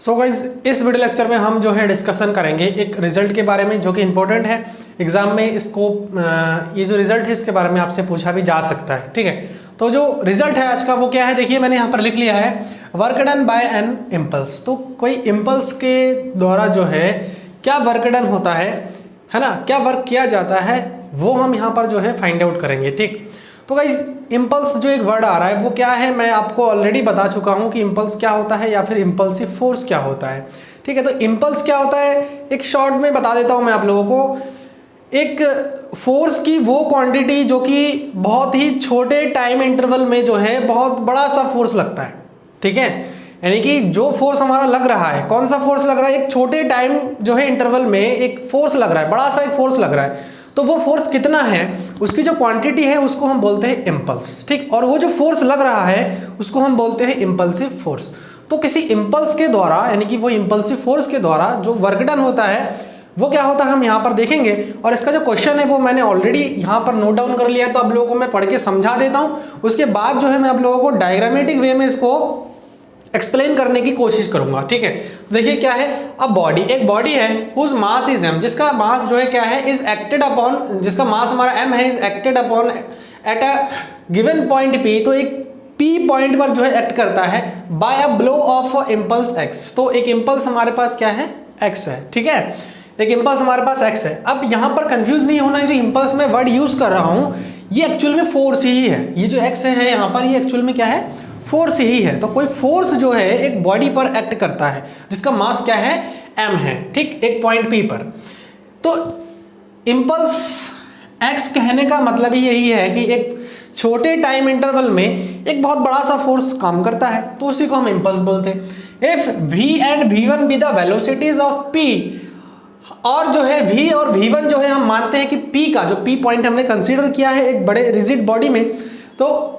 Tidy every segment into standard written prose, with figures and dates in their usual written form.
So guys, इस video lecture में हम जो है डिस्कशन करेंगे एक रिजल्ट के बारे में जो कि इम्पोर्टेंट है एग्जाम में। इसको ये जो रिजल्ट है इसके बारे में आपसे पूछा भी जा सकता है, ठीक है। तो जो रिजल्ट है आज का वो क्या है, देखिए मैंने यहाँ पर लिख लिया है work done by an impulse. तो कोई इम्पल्स के द्वारा जो है क्या वर्क डन होता है ना, क्या वर्क किया जाता है वो हम यहाँ पर जो है फाइंड आउट करेंगे, ठीक। तो गाइस इम्पल्स जो एक वर्ड आ रहा है वो क्या है, मैं आपको ऑलरेडी बता चुका हूँ कि इम्पल्स क्या होता है या फिर इम्पल्सिव फोर्स क्या होता है, ठीक है। तो इम्पल्स क्या होता है एक शॉर्ट में बता देता हूँ मैं आप लोगों को। एक फोर्स की वो क्वांटिटी जो कि बहुत ही छोटे टाइम इंटरवल में जो है बहुत बड़ा सा फोर्स लगता है, ठीक है। यानी कि जो फोर्स हमारा लग रहा है, कौन सा फोर्स लग रहा है, एक छोटे टाइम जो है इंटरवल में एक फोर्स लग रहा है, बड़ा सा एक फोर्स लग रहा है। तो वो फोर्स कितना है, उसकी जो क्वांटिटी है उसको हम बोलते हैं इम्पल्स, ठीक। और वो जो फोर्स लग रहा है उसको हम बोलते हैं इम्पल्सिव फोर्स। तो किसी इम्पल्स के द्वारा यानी कि वो इम्पल्सिव फोर्स के द्वारा जो वर्क डन होता है वो क्या होता है हम यहाँ पर देखेंगे। और इसका जो क्वेश्चन है वो मैंने ऑलरेडी यहाँ पर नोट डाउन कर लिया है, तो आप लोगों को मैं पढ़ के समझा देता हूँ। उसके बाद जो है मैं आप लोगों को डायग्रामेटिक वे में इसको एक्सप्लेन करने की कोशिश करूंगा, ठीक है। देखिए क्या है, अब बॉडी, एक बॉडी है हुज मास इज m, जिसका मास जो है क्या है इज एक्टेड अपॉन, जिसका मास हमारा m है, is acted upon at a given point p। तो एक p पॉइंट पर जो है एक्ट करता है by a blow of impulse x। तो एक इम्पल्स हमारे पास क्या है x है, ठीक है। एक इम्पल्स हमारे पास x है। अब यहाँ पर कंफ्यूज नहीं होना है, जो इम्पल्स में वर्ड यूज कर रहा हूँ ये एक्चुअल में फोर्स ही है। ये जो x है यहाँ पर ये एक्चुअल में क्या है फोर्स ही है। तो कोई फोर्स जो है एक बॉडी पर एक्ट करता है जिसका मास क्या है m है, ठीक, एक पॉइंट p पर। तो इम्पल्स x कहने का मतलब ही यही है कि एक छोटे टाइम इंटरवल में एक बहुत बड़ा सा फोर्स काम करता है, तो उसी को हम इम्पल्स बोलते हैं। If v and v1 B the velocities of p, और जो है v और v1 जो है हम मानते हैं कि p का जो p पॉइंट हमने कंसीडर किया है एक बड़े रिजिड बॉडी में, तो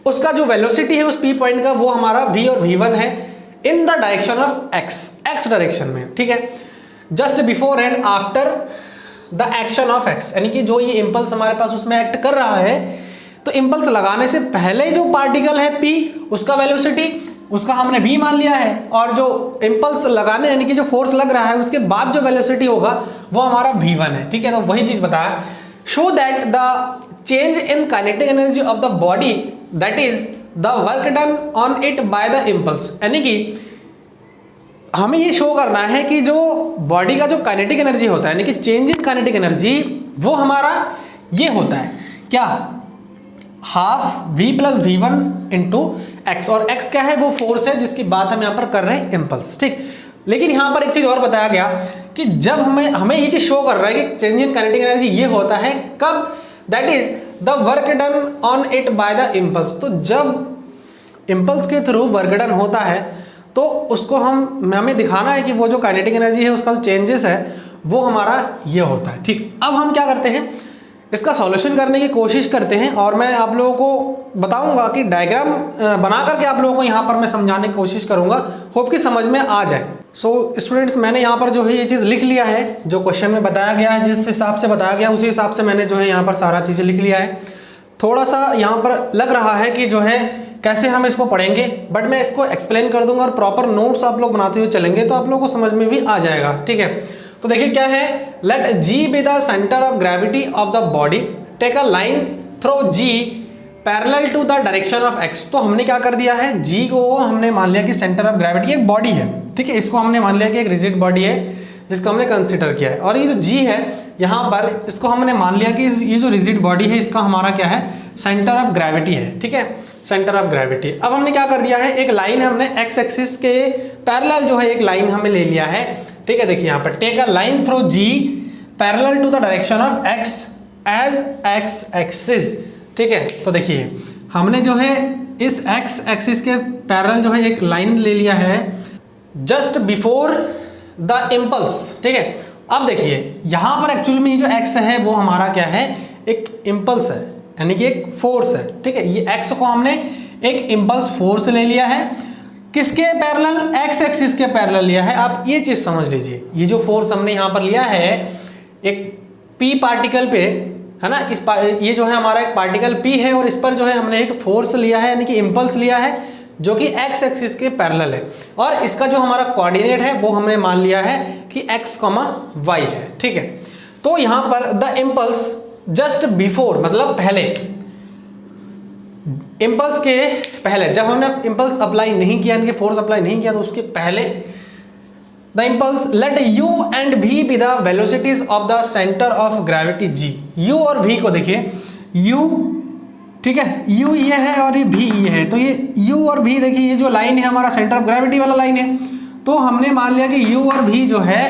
उसका जो वेलोसिटी है उस p पॉइंट का वो हमारा v और v1 है in the direction of x direction में, ठीक है। Just before and after the action of x, यानी कि जो ये इम्पल्स हमारे पास उसमें एक्ट कर रहा है, तो इम्पल्स लगाने से पहले जो पार्टिकल है p उसका वेलोसिटी उसका हमने v मान लिया है, और जो इम्पल्स लगाने यानी कि जो फोर्स लग रहा है उसके बाद जो वेलोसिटी होगा वो हमारा v1 है, ठीक है। तो वही चीज बताया, show that the change in kinetic energy of the body that is the work done on it by the impulse. यानी कि हमें ये शो करना है कि जो बॉडी का जो काइनेटिक एनर्जी होता है यानी कि चेंज इन काइनेटिक एनर्जी वो हमारा ये होता है क्या, half v plus v1 into x. और x क्या है वो फोर्स है जिसकी बात हम यहाँ पर कर रहे हैं इम्पल्स, ठीक। लेकिन यहाँ पर एक चीज और बताया गया कि जब हमें ये चीज शो कर रहा है कि चेंज इन काइनेटिक एनर्जी ये होता है कब, that is the work done on it by the impulse. तो जब इम्पल्स के थ्रू वर्क डन होता है तो उसको हमें दिखाना है कि वो जो काइनेटिक एनर्जी है उसका जो चेंजेस है वो हमारा ये होता है, ठीक। अब हम क्या करते हैं इसका सॉल्यूशन करने की कोशिश करते हैं, और मैं आप लोगों को बताऊंगा कि डायग्राम बना करके आप लोगों को यहाँ पर मैं समझाने की कोशिश करूंगा, होप कि समझ में आ जाए। सो स्टूडेंट्स, मैंने यहाँ पर जो है ये चीज़ लिख लिया है, जो क्वेश्चन में बताया गया है जिस हिसाब से बताया गया उसी हिसाब से मैंने जो है यहाँ पर सारा चीज़ें लिख लिया है। थोड़ा सा यहाँ पर लग रहा है कि जो है कैसे हम इसको पढ़ेंगे, बट मैं इसको एक्सप्लेन कर दूंगा और प्रॉपर नोट्स आप लोग बनाते हुए चलेंगे तो आप लोगों को समझ में भी आ जाएगा, ठीक है। तो देखिए क्या है, let g be the centre of gravity of the body, take a line through g parallel to the direction of x। तो हमने क्या कर दिया है, g को हमने मान लिया कि सेंटर ऑफ ग्रेविटी एक बॉडी है, ठीक है। इसको हमने मान लिया कि एक रिजिड बॉडी है जिसको हमने कंसीडर किया है, और ये जो g है यहाँ पर इसको हमने मान लिया कि ये जो रिजिड बॉडी है इसका हमारा क्या है सेंटर ऑफ ग्रेविटी है, ठीक है, सेंटर ऑफ ग्रेविटी। अब हमने क्या कर दिया है, एक लाइन हमने x एक्सिस के पैरेलल जो है एक लाइन हमें ले लिया है, ठीक है। देखिए यहाँ पर take a line through g parallel to the direction of x as x axis, ठीक है। तो देखिए हमने जो है इस x एक्सिस के पैरेलल जो है एक लाइन ले लिया है जस्ट बिफोर द इम्पल्स, ठीक है। अब देखिए यहाँ पर एक्चुअली में ये जो x है वो हमारा क्या है एक इम्पल्स है यानी कि एक फोर्स है, ठीक है। ये x को हमने एक इम्पल्स फोर्स ले लिया है, किसके पैरेलल, x एक्सिस के पैरेलल लिया है। आप ये चीज समझ लीजिए, ये जो फोर्स हमने यहाँ पर लिया है एक p पार्टिकल पे है ना, ये जो है हमारा एक पार्टिकल p है और इस पर जो है हमने एक फोर्स लिया है यानी कि इम्पल्स लिया है जो कि एक्स एक्सिस के पैरेलल है, और इसका जो हमारा कोऑर्डिनेट है वो हमने मान लिया है कि x, y है। ठीक है, तो यहां पर द इम्पल्स जस्ट बिफोर, मतलब पहले, इम्पल्स के पहले, जब हमने इम्पल्स अप्लाई नहीं किया, इनके फोर्स अप्लाई नहीं किया, तो उसके पहले the impulse let u and v be the velocities of the centre of gravity g। u और v को देखिए, u, ठीक है, u ये है और ये v ये है, तो ये u और v देखिए, ये जो लाइन है हमारा सेंटर ऑफ ग्रेविटी वाला लाइन है, तो हमने मान लिया कि u और v जो है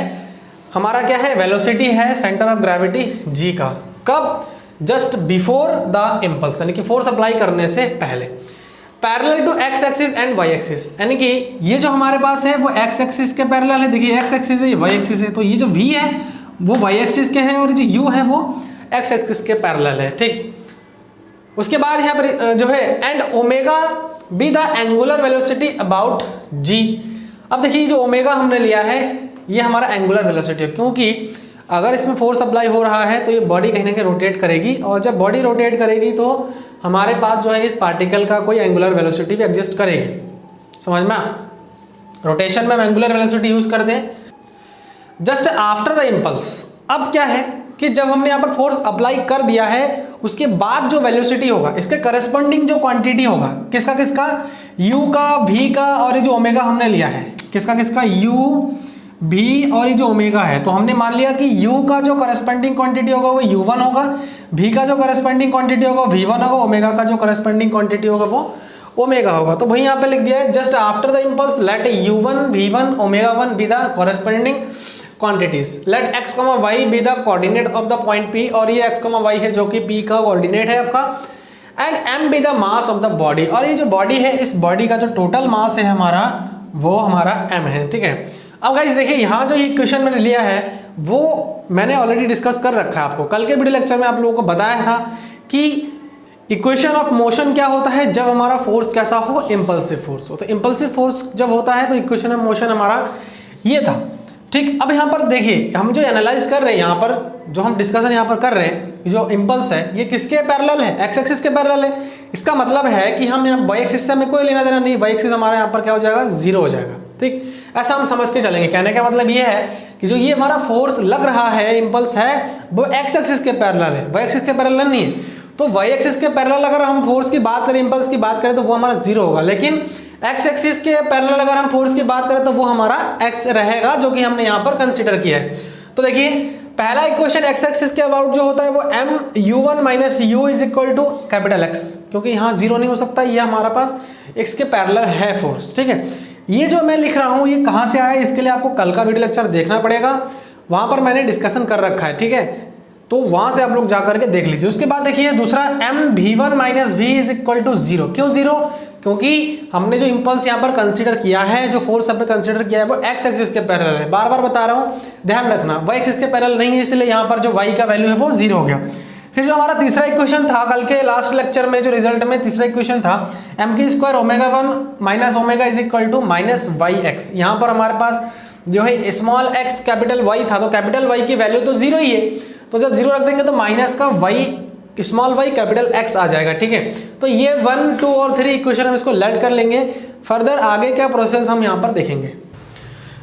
हमारा क्या है, वेलोसिटी है सेंटर ऑफ ग्रेविटी g का। कब? जस्ट बिफोर द इम्पल्स, यानी कि फोर्स अप्लाई करने से पहले। Parallel to x axis and y axis, यानी कि ये जो हमारे पास है वो एक्स एक्सिस के पैरेलल है, देखिए एक्स एक्सिस है, ये वाई एक्सिस है, तो ये जो v है वो वाई एक्सिस के है और जो u है वो एक्स एक्सिस के पैरेलल है। ठीक, उसके बाद यहाँ पर जो है and omega be the angular velocity about g। अब देखिए जो ओमेगा हमने लिया है ये हमारा एंगुलर वेलोसिटी है, क्योंकि अगर इसमें फोर्स अप्लाई हो रहा है तो ये बॉडी कहीं ना कहीं रोटेट करेगी, और जब बॉडी रोटेट करेगी तो हमारे पास जो है इस पार्टिकल का कोई एंगुलर वेलोसिटी भी एग्जिस्ट करेगी। समझ में? रोटेशन में हम एंगुलर वेलोसिटी यूज करते हैं। जस्ट आफ्टर द इम्पल्स, अब क्या है कि जब हमने यहाँ पर फोर्स अप्लाई कर दिया है उसके बाद जो वेलोसिटी होगा इसके करस्पॉन्डिंग जो क्वांटिटी होगा, किसका किसका, u का, v का, और ये जो ओमेगा हमने लिया है, किसका किसका, u, v और ये जो ओमेगा है, तो हमने मान लिया कि u का जो करस्पॉन्डिंग क्वांटिटी होगा वो u1 होगा, v का जो करस्पॉन्डिंग क्वांटिटी होगा v1 होगा, ओमेगा का जो करस्पॉन्डिंग क्वांटिटी होगा वो ओमेगा होगा। तो वही यहाँ पे लिख दिया है just after the impulse let u1 v1 omega 1 be the corresponding quantities, let x, y be the coordinate of the point P, और ये x, y है जो कि P का कोऑर्डिनेट है आपका, and m be the mass of the body, और ये जो बॉडी है इस बॉडी का जो टोटल मास है हमारा वो हमारा m है। ठीक है, अब गाइस देखिए यहाँ जो ये क्वेश्चन मैंने लिया है वो मैंने ऑलरेडी डिस्कस कर रखा है, आपको कल के वीडियो लेक्चर में आप लोगों को बताया था कि इक्वेशन ऑफ मोशन क्या होता है जब हमारा फोर्स कैसा हो, इम्पल्सिव फोर्स हो। तो इम्पल्सिव फोर्स जब होता है तो इक्वेशन ऑफ मोशन हमारा ये था। ठीक, अब यहाँ पर देखिए हम जो एनालाइज कर रहे हैं, यहाँ पर जो हम डिस्कशन यहाँ पर कर रहे हैं, जो इम्पल्स है ये किसके पैरेलल है, एक्स एक्सिस के पैरेलल है। इसका मतलब है कि हम यहाँ वाई एक्सिस से हमें कोई लेना देना नहीं, वाई एक्सिस हमारा यहाँ पर क्या हो जाएगा, जीरो हो जाएगा। ठीक, ऐसा हम समझ के चलेंगे। कहने का मतलब ये है कि जो ये हमारा फोर्स लग रहा है, इम्पल्स है, वो एक्स एक्सिस के पैरेलल है, वाई एक्सिस के पैरेलल नहीं है। तो वाई एक्सिस के पैरेलल अगर हम फोर्स की बात करें, इम्पल्स की बात करें तो वो हमारा जीरो होगा, लेकिन एक्स एक्सिस के पैरेलल अगर हम फोर्स की बात करें तो वो हमारा एक्स रहेगा, जो कि हमने यहाँ पर कंसीडर किया है। तो देखिए पहला इक्वेशन एक्स एक्सिस के अबाउट जो होता है वो m u1 minus u is equal to capital X, क्योंकि यहाँ जीरो नहीं हो सकता, ये हमारा पास x के पैरेलल है फोर्स। ठीक है, ये जो मैं लिख रहा हूँ ये कहाँ से आया, इसके लिए आपको कल का वीडियो लेक्चर देखना पड़ेगा, वहाँ पर मैंने डिस्कशन कर रखा है। ठीक है, तो वहाँ से आप लोग जा करके देख लीजिए। उसके बाद देखिए दूसरा m v1 minus v is equal to zero. क्यों जीरो? क्योंकि हमने जो इम्पल्स यहाँ पर कंसीडर किया है, जो फोर्स यहाँ पे कंसीडर किया है वो एक्स एक्सिस के पैरेलल है। बार बार बता रहा हूँ, ध्यान रखना, वाई एक्सिस के पैरेलल नहीं है, इसलिए यहाँ पर जो y का वैल्यू है वो जीरो हो गया। फिर जो हमारा तीसरा इक्वेशन था कल के लास्ट लेक्चर में, जो रिजल्ट में तीसरा इक्वेशन था m की square omega 1 minus omega is equal to minus y x. यहाँ पर हमारे पास जो है स्मॉल x कैपिटल y था, तो कैपिटल Y की वैल्यू तो जीरो ही है, तो जब जीरो रख देंगे तो माइनस का y small y capital x आ जाएगा। ठीक है, तो ये 1, 2 और 3 इक्वेशन हम इसको लेट कर लेंगे। फर्दर आगे क्या प्रोसेस हम यहाँ पर देखेंगे।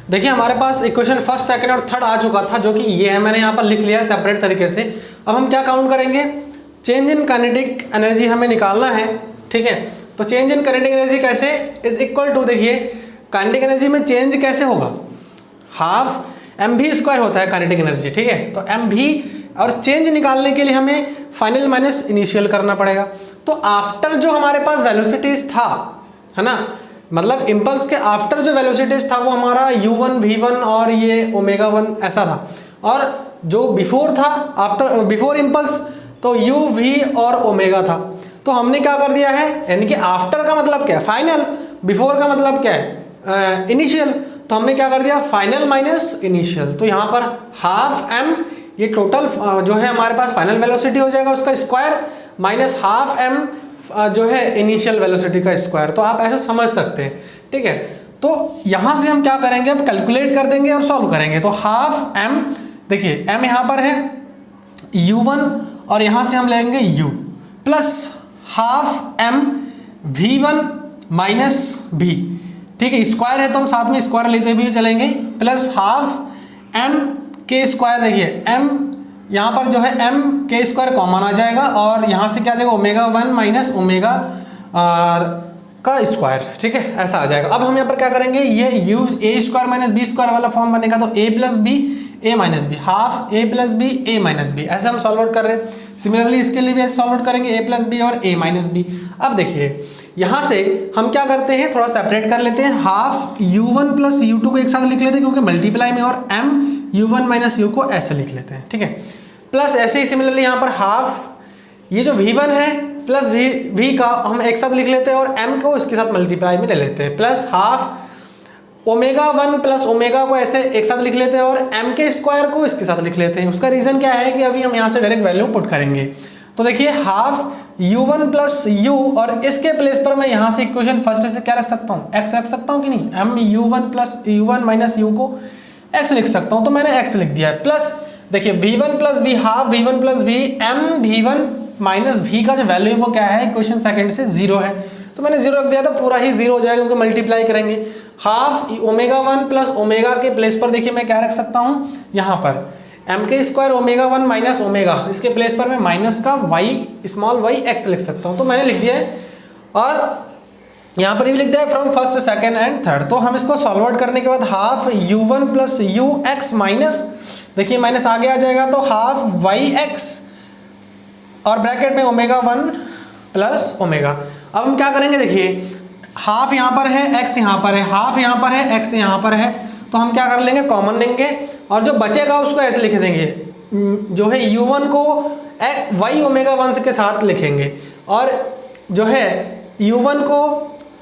देखिए हमारे पास इक्वेशन फर्स्ट, सेकंड और थर्ड आ चुका था, जो कि ये है, मैंने यहाँ पर लिख लिया है सेपरेट तरीके से। अब हम क्या काउंट करेंगे, चेंज इन काइनेटिक एनर्जी हमें निकालना है। ठीक है, तो चेंज इन काइनेटिक एनर्जी कैसे, इज इक्वल टू, देखिए काइनेटिक एनर्जी में चेंज कैसे होगा, हाफ mv स्क्वायर होता है काइनेटिक एनर्जी। ठीक है, तो mv, और चेंज निकालने के लिए हमें फाइनल माइनस इनिशियल करना पड़ेगा। तो आफ्टर जो हमारे पास वेलोसिटीज था, है ना, मतलब इम्पल्स के आफ्टर जो वेलोसिटीज था वो हमारा u1 v1 और ये ओमेगा 1 ऐसा था, और जो बिफोर था, आफ्टर बिफोर इम्पल्स तो u v और ओमेगा था। तो हमने क्या कर दिया है, यानी कि आफ्टर का मतलब क्या है, फाइनल, बिफोर का मतलब क्या है, इनिशियल। तो हमने क्या कर दिया, फाइनल माइनस इनिशियल। तो यहाँ पर हाफ m, ये टोटल जो है हमारे पास फाइनल वेलोसिटी हो जाएगा उसका स्क्वायर, माइनस हाफ m जो है इनिशियल वेलोसिटी का स्क्वायर। तो आप ऐसे समझ सकते हैं। ठीक है, तो यहाँ से हम क्या करेंगे, अब कैलकुलेट कर देंगे और सॉल्व करेंगे। तो हाफ m, देखिए m यहाँ पर है u1 और यहाँ से हम लेंगे u, plus half m v1 minus भी, ठीक है, स्क्वायर है तो हम साथ में स्क्वायर लेते भी चलेंगे, प्लस हाफ एम के स्क्वायर। देखिए एम यहाँ पर जो है एम के स्क्वायर कॉमन आ जाएगा और यहाँ से क्या आ जाएगा ओमेगा 1 माइनस ओमेगा का स्क्वायर, ठीक है, ऐसा आ जाएगा। अब हम यहाँ पर क्या करेंगे, ये यू a square minus b square वाला फॉर्म बनेगा, तो a plus b a minus b, half a plus b a minus b, ऐसे हम सॉल्व आउट कर रहे हैं। सिमिलरली इसके लिए भी ऐसे सॉल्व आउट करेंगे, ए प्लस बी और ए माइनस बी। अब देखिए यहाँ से हम क्या करते हैं, थोड़ा सेपरेट कर लेते हैं, हाफ u1 प्लस u2 को एक साथ लिख लेते हैं क्योंकि मल्टीप्लाई में, और m u1 माइनस u को ऐसे लिख लेते हैं, ठीक है। प्लस ऐसे ही सिमिलरली यहाँ पर हाफ ये जो v1 है प्लस v का हम एक साथ लिख लेते हैं और m को इसके साथ मल्टीप्लाई में ले लेते हैं, plus half omega 1 plus omega को ऐसे एक साथ लिख लेते हैं और m के स्क्वायर को इसके साथ लिख लेते हैं। उसका रीज़न क्या है कि अभी हम यहाँ से डायरेक्ट वैल्यू पुट करेंगे। तो देखिए हाफ u1 प्लस u, और इसके प्लेस पर मैं यहाँ से इक्वेशन फर्स्ट से क्या रख सकता हूँ, x रख सकता हूँ कि नहीं, m u1 plus u1 minus u को x लिख सकता हूँ, तो मैंने x लिख दिया है। प्लस देखिए v1 plus v, half v1 plus v, m v1 minus v का जो वैल्यू है वो क्या है, इक्वेशन सेकंड से 0 है, तो मैंने 0 रख दिया, तो पूरा ही 0 हो जाएगा क्योंकि मल्टीप्लाई करेंगे। हाफ ओमेगा 1 प्लस ओमेगा के प्लेस पर देखिए मैं क्या रख सकता हूँ, यहाँ पर m के स्क्वायर ओमेगा 1 माइनस ओमेगा, इसके प्लेस पर मैं माइनस का y स्मॉल y x लिख सकता हूँ, तो मैंने लिख दिया है। और यहाँ पर भी लिख दिया है from first second and third. तो हम इसको सॉल्व आउट करने के बाद half u1 plus you x minus, देखिए माइनस आगे आ जाएगा, तो हाफ y(x) और ब्रैकेट में ओमेगा 1 प्लस ओमेगा। अब हम क्या करेंगे, देखिए हाफ यहाँ पर है, x यहाँ पर है, हाफ यहाँ पर है, x यहाँ पर है, तो हम क्या कर लेंगे, कॉमन लेंगे और जो बचेगा उसको ऐसे लिख देंगे, जो है u1 को y ओमेगा 1 के साथ लिखेंगे और जो है u1 को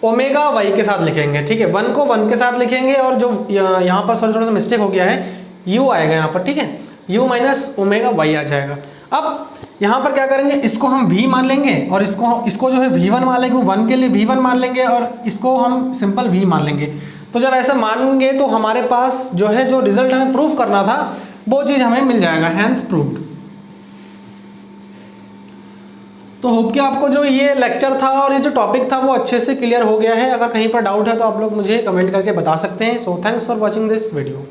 ओमेगा y के साथ लिखेंगे, ठीक है, 1 को 1 के साथ लिखेंगे और जो यहाँ पर थोड़ा सा मिस्टेक हो गया है, u आएगा यहाँ पर, ठीक है, u माइनस ओमेगा y आ जाएगा। अब यहाँ पर क्या करेंगे, इसको हम v मान लेंगे और इसको जो है v1 मान लेंगे, 1 के लिए v1 मान लेंगे और इसको हम सिंपल v मान लेंगे। तो जब ऐसा मानेंगे तो हमारे पास जो है जो रिजल्ट हमें प्रूव करना था वो चीज़ हमें मिल जाएगा, हैंस प्रूव्ड। तो होप कि आपको जो ये लेक्चर था और ये जो टॉपिक था वो अच्छे से क्लियर हो गया है। अगर कहीं पर डाउट है तो आप लोग मुझे कमेंट करके बता सकते हैं। So thanks for watching this video.